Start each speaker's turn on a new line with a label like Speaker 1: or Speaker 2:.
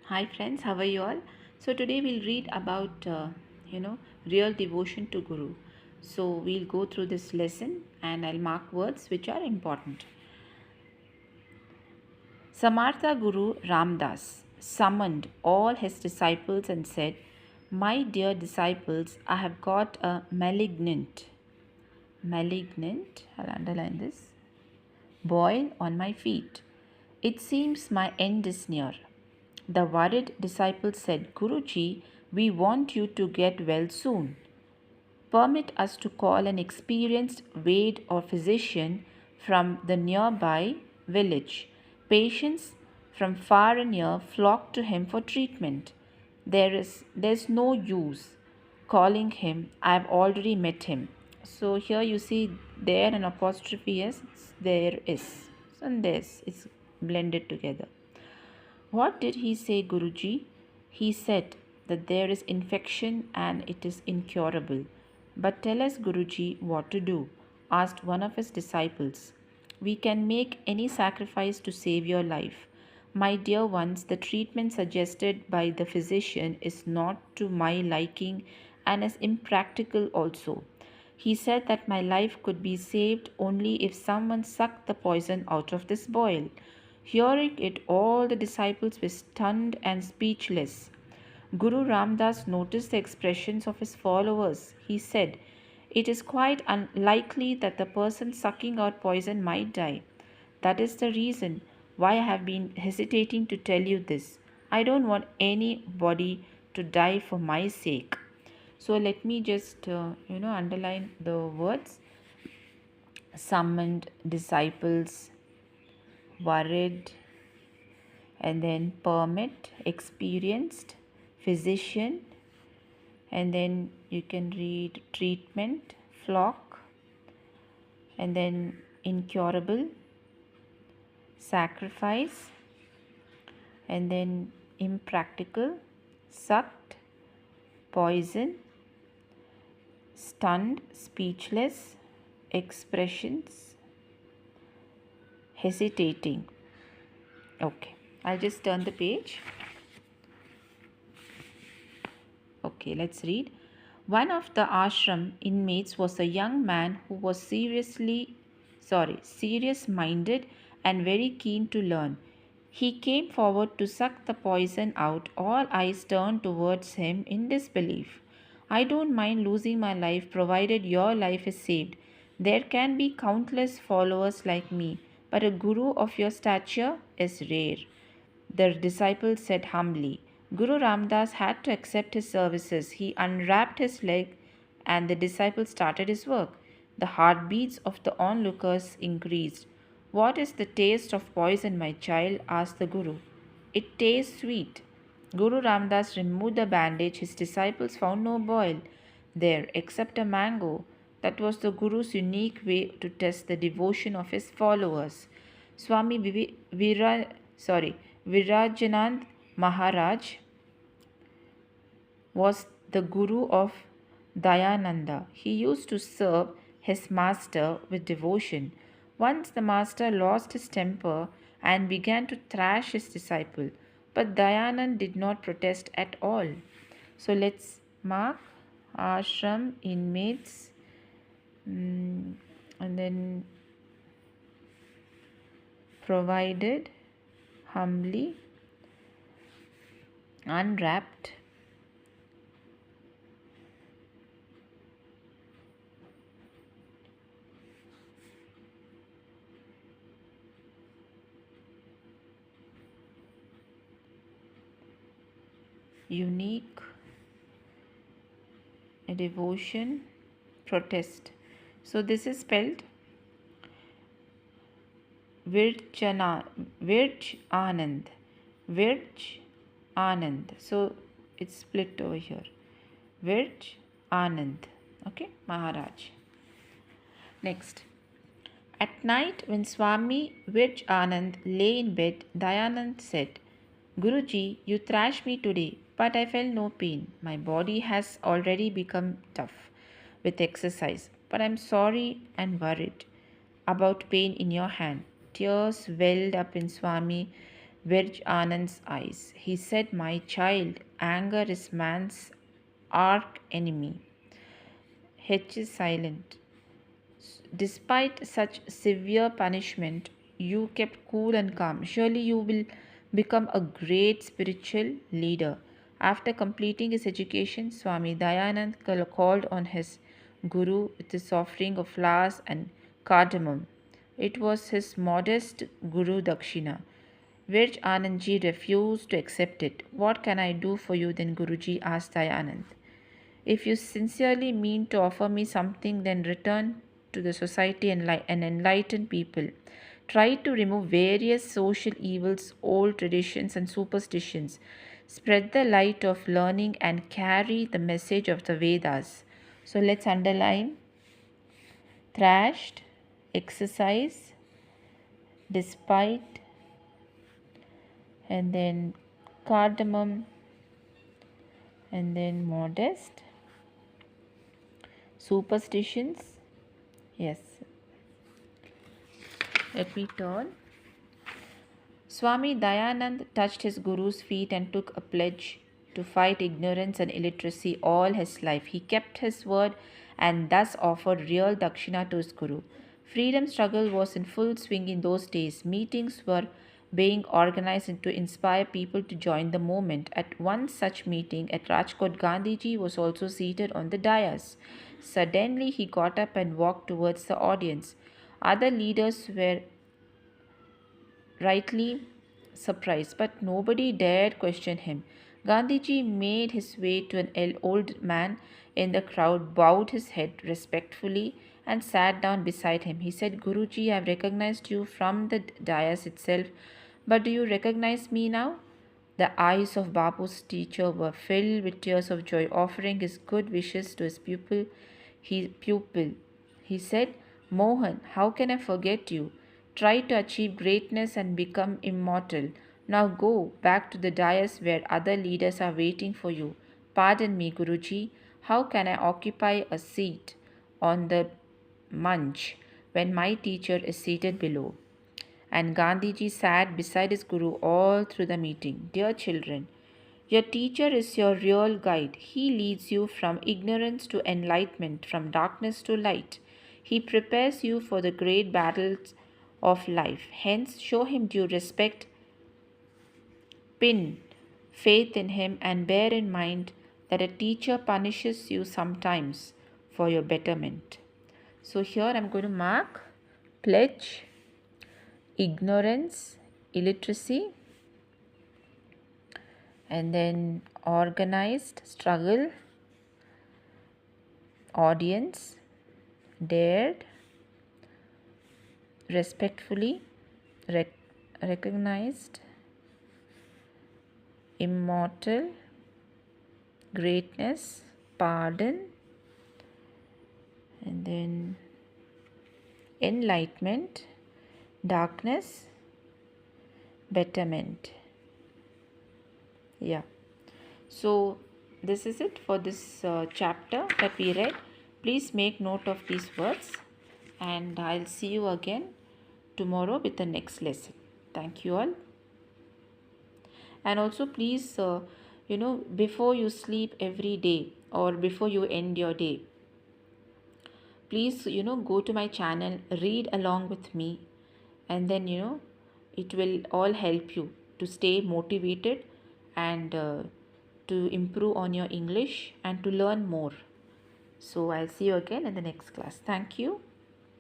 Speaker 1: Hi friends, how are you all? So today we'll read about real devotion to Guru. So we'll go through this lesson and I'll mark words which are important. Samartha Guru Ramdas summoned all his disciples and said, "My dear disciples, I have got a malignant, I'll underline this, boil on my feet. It seems my end is near." The worried disciple said, "Guruji, we want you to get well soon. Permit us to call an experienced Ved or physician from the nearby village." Patients from far and near flocked to him for treatment. There's no use calling him. I've already met him. So here you see there an apostrophe is there is. And this is blended together. What did he say, Guruji? He said that there is infection and it is incurable. But tell us, Guruji, what to do, asked one of his disciples. We can make any sacrifice to save your life. My dear ones, the treatment suggested by the physician is not to my liking and is impractical also. He said that my life could be saved only if someone sucked the poison out of this boil. Hearing it, all the disciples were stunned and speechless. Guru Ramdas noticed the expressions of his followers. He said, "It is quite unlikely that the person sucking out poison might die. That is the reason why I have been hesitating to tell you this. I don't want anybody to die for my sake." So let me just underline the words: summoned, disciples, worried, and then permit, experienced, physician, and then you can read treatment, flock, and then incurable, sacrifice, and then impractical, sucked, poison, stunned, speechless, expressions, hesitating. Okay, I'll just turn the page. Okay, let's read. One of the ashram inmates was a young man who was serious minded and very keen to learn. He came forward to suck the poison out. All eyes turned towards him in disbelief. "I don't mind losing my life provided your life is saved. There can be countless followers like me, but a guru of your stature is rare," the disciple said humbly. Guru Ramdas had to accept his services. He unwrapped his leg and the disciple started his work. The heartbeats of the onlookers increased. "What is the taste of poison, my child?" asked the Guru. "It tastes sweet." Guru Ramdas removed the bandage. His disciples found no boil there except a mango. That was the Guru's unique way to test the devotion of his followers. Swami Virajanand Maharaj was the guru of Dayananda. He used to serve his master with devotion. Once the master lost his temper and began to thrash his disciple, but Dayanand did not protest at all. So let's mark ashram inmates, and then provided, humbly, unwrapped, unique, devotion, protest. So this is spelled Virch Anand. Virch Anand. So it's split over here. Virch Anand. Okay, Maharaj. Next. At night, when Swami Virch Anand lay in bed, Dayanand said, "Guruji, you thrashed me today, but I felt no pain. My body has already become tough with exercise, but I'm sorry and worried about pain in your hand." Tears welled up in Swami Virj Anand's eyes. He said, "My child, anger is man's arch enemy." H is silent. Despite such severe punishment, you kept cool and calm. Surely you will become a great spiritual leader. After completing his education, Swami Dayanand called on his guru with his offering of flowers and cardamom. It was his modest guru dakshina. Virj Anandji refused to accept it. "What can I do for you then, Guruji?" asked Dayanand. "If you sincerely mean to offer me something, then return to the society and enlighten people. Try to remove various social evils, old traditions, and superstitions. Spread the light of learning and carry the message of the Vedas." So let's underline thrashed, exercise, despite, and then cardamom, and then modest, superstitions. Yes, let me turn. Swami Dayanand touched his guru's feet and took a pledge to fight ignorance and illiteracy all his life. He kept his word and thus offered real dakshina to his guru. Freedom struggle was in full swing in those days. Meetings were being organized to inspire people to join the movement. At one such meeting at Rajkot, Gandhiji was also seated on the dais. Suddenly he got up and walked towards the audience. Other leaders were rightly surprised, but nobody dared question him. Gandhiji made his way to an old man in the crowd, bowed his head respectfully, and sat down beside him. He said, "Guruji, I have recognized you from the dais itself, but do you recognize me now?" The eyes of Bapu's teacher were filled with tears of joy, offering his good wishes to his pupil. He said, "Mohan, how can I forget you? Try to achieve greatness and become immortal. Now go back to the dais where other leaders are waiting for you. Pardon me, Guruji. How can I occupy a seat on the munch when my teacher is seated below?" And Gandhiji sat beside his guru all through the meeting. Dear children, your teacher is your real guide. He leads you from ignorance to enlightenment, from darkness to light. He prepares you for the great battles of life. Hence, show him due respect, pin faith in him, and bear in mind that a teacher punishes you sometimes for your betterment. So, here I'm going to mark pledge, ignorance, illiteracy, and then organized struggle, audience, dared, respectfully, recognized, immortal, greatness, pardon, and then enlightenment, darkness, betterment. Yeah. So this is it for this chapter that we read. Please make note of these words, and I'll see you again tomorrow with the next lesson. Thank you all. And also please, before you sleep every day or before you end your day, please, go to my channel, read along with me, and then, it will all help you to stay motivated and to improve on your English and to learn more. So I'll see you again in the next class. Thank you.